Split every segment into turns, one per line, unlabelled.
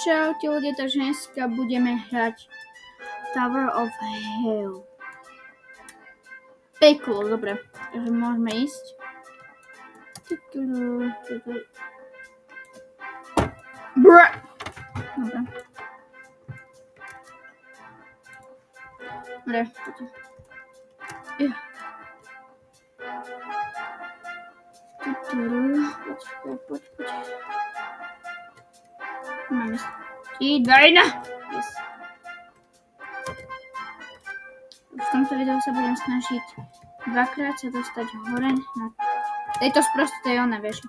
Čaute ľudia, takže dneska budeme hrať Tower of Hell. Peklo, dobre, takže môžeme ísť. Bra! Dobre. Dobre, poďte. Poď. Máme 3, 2, 1. Yes. V tomto videu sa budem snažiť dvakrát sa dostať hore na tejto sprostej ona veži.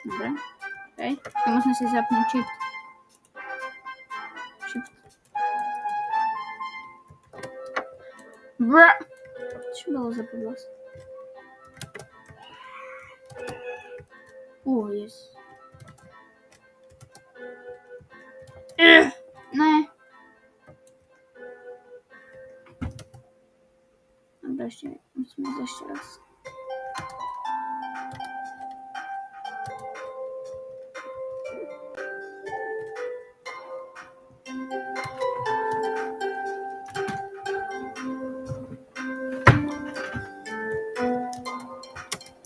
Dobre. Okay. To musím si zapnúť shift. Bra! Čo bolo za podľas? Yes. Ne. Dobre, musíme ísť ešte raz.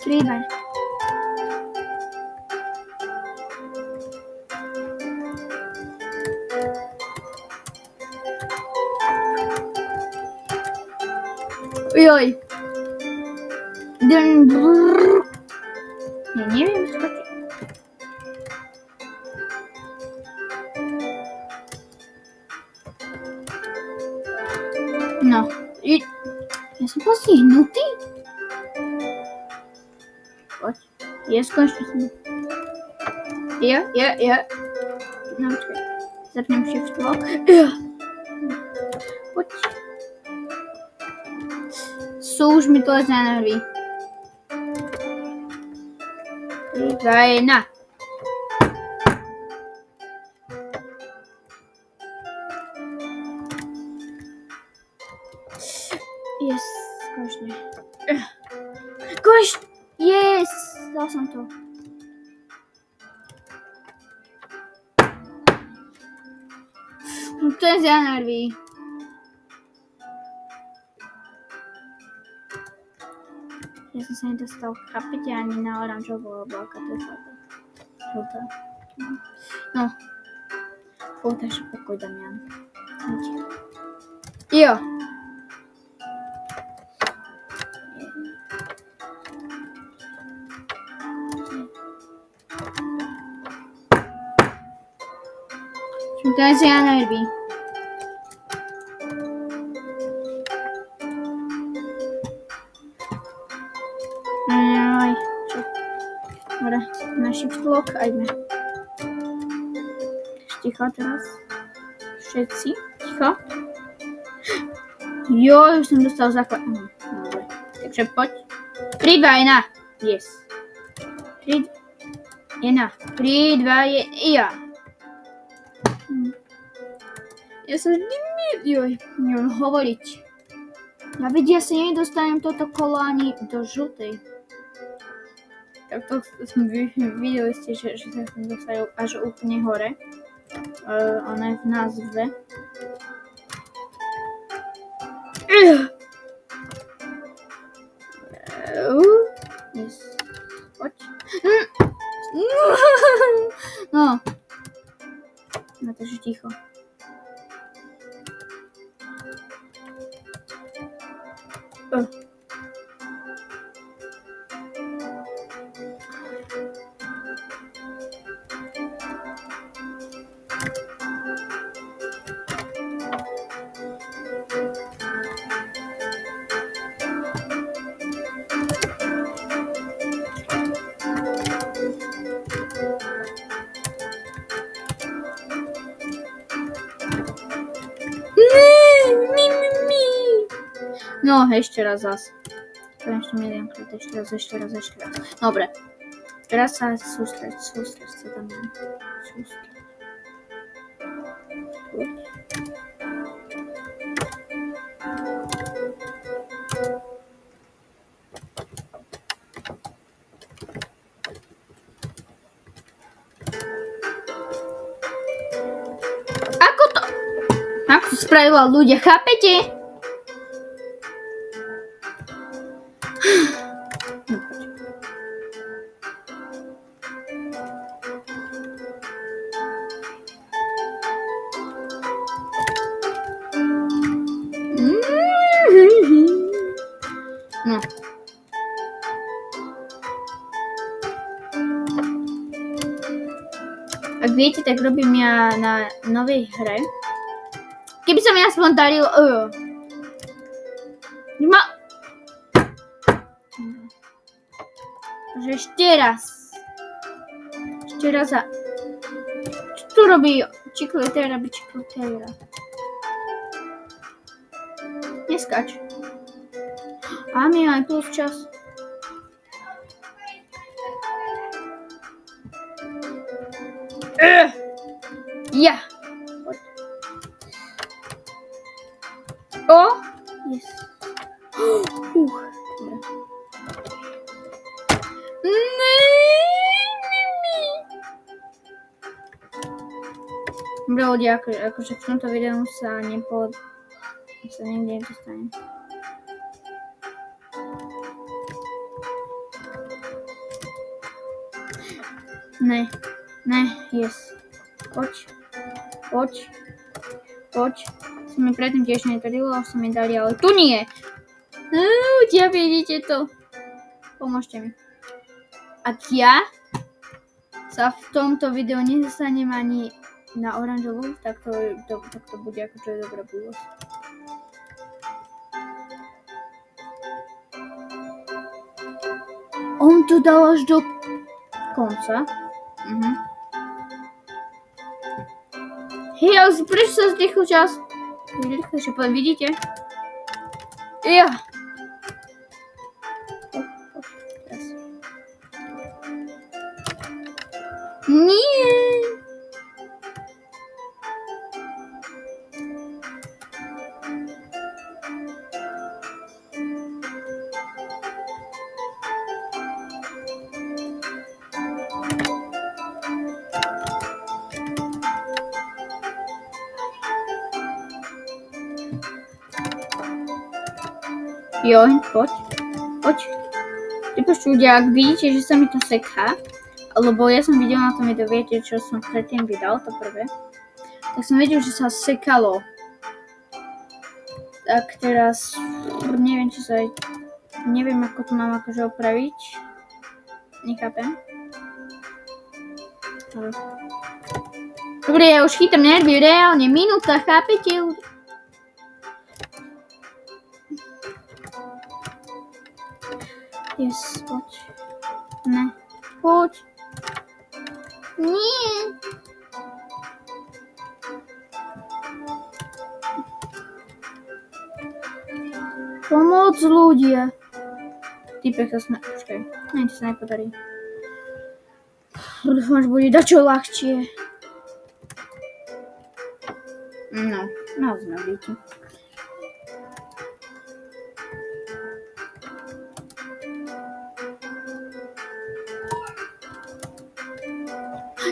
Príbaj. Joj. Ja neviem, skočiť. No. Ja som postihnutý? Poď. Je skončil. Ja. No, počkaj. Zapnem shift lock. Poď. Už mi to leze na nervy. 3, 2, 1. Yes, konečne. Yes, dal som to. To je za nervy. Ja som sa nedostal v kapite ani na oranžovú obálka, to je fakt. Žltá. No. Takže pokoj, Damian. Jo. To je za nervy. Dobre, na shift lock a ideme. Ticho teraz. Všetci. Ticho. Jo, už som dostal základ. Dobre, takže poď. 3, 2, 1. Yes. 3, 1. 3, 2, 1. Ja. Ja sa vždy neviem hovoriť. Ja vidia sa nedostanem toto kolo ani do žltej. Tak to som videli ste, že sa tam dostajú až úplne hore. Ona je v názve. Yes. Poď. No. No takže ticho. No, ešte raz zas. Ešte jedenkrát, ešte raz. Dobre. Teraz sa sústreď sa tam. Sústreď. Ako to spravila ľudia, chápete? No. Ak viete, tak robím ja na novej hre. Keby som ja aspoň daril... Takže ešte raz a... Čo tu robí Čikletéra? Neskač. Mám je aj plus čas. Ja. O! Yes. Dobre. Dobre ľudia, akože v tomto videu sa nikde nedostane. Ne, yes. Poď. Sa mi predtým tiež nedarilo, už sa mi dali, ale tu nie. Ja vidíte to. Pomôžte mi. Ak ja sa v tomto videu nedostanem ani na oranžovú, tak to bude akože dobrá budúcnosť. On to dal až do konca. Hej, ale prečo sa zrýchlil čas? Rýchlejšie, vidíte? Ja. Nie. Joj, poď. Typoč ľudia, ak vidíte, že sa mi to seká, lebo ja som videl na tom videu, viete, čo som predtým vydal, to prvé, tak som videl, že sa sekalo. Tak teraz, neviem, ako to mám akože opraviť. Nechápem. Dobre, ja už chytám nervy, reálne, minúta, chápete ľudia? Yes, poď. Ne, poď. Nie. Pomoc ľudia. Typek sa počkaj. To sa nepodarí. Dúfam, že bude dačo ľahčie. No, naozaj vidíte.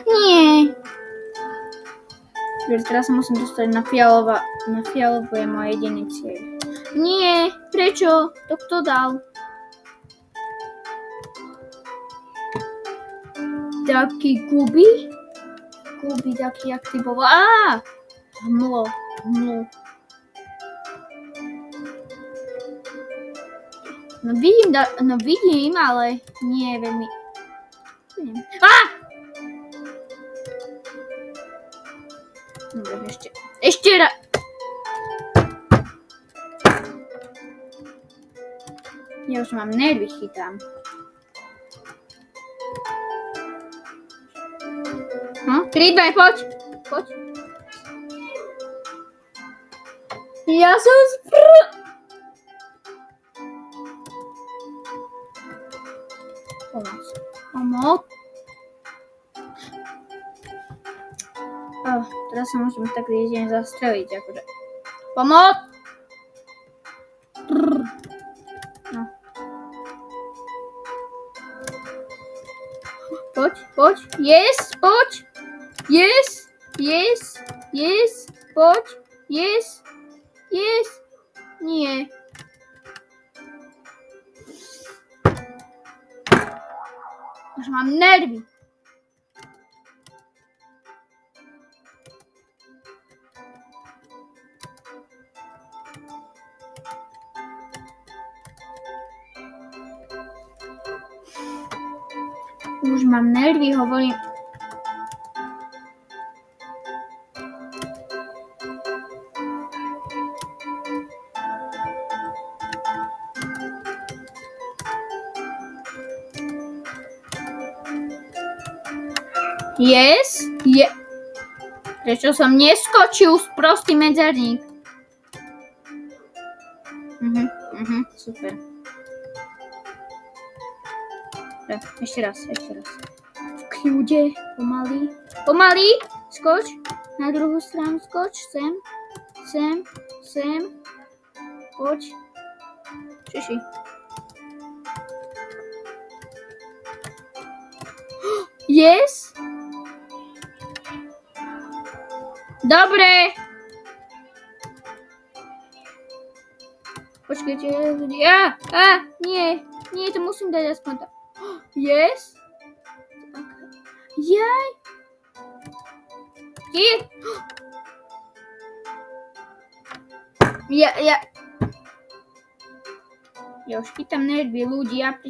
Nie. Teraz sa musím dostať na fialovú je môj jediný cieľ. Nie, prečo? To kto dal? Taký Kuby taký aktivoval. Hmlo. No vidím, ale nie veľmi. Dobre, ešte raz. Ja už mám nervy, chytám. No, 3, 2, poď. Ja som Pomoc. Teraz sa môžem tak jedine zastreliť, akože. Pomoc! No. Poď. Yes, poď. Yes, poď. Yes. Nie. Už mám nervy. Už mám nervy, hovorím. Yes. Prečo som neskočil sprostý medzerník? Super. Ešte raz. V kľude, pomaly, skoč, na druhú stranu skoč, sem, poď, čiši. Yes? Dobre. Počkajte, nie, to musím dať aspoň tak. Yes? Jaj. Ja už chytám nervy, ľudia,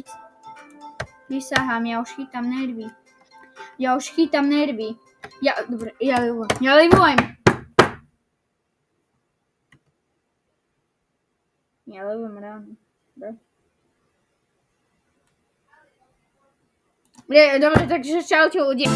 prisahám, ja už chytám nervy. Dobre, ja livujem. Ja livujem ráno. Dobre, takže čaute ľudia.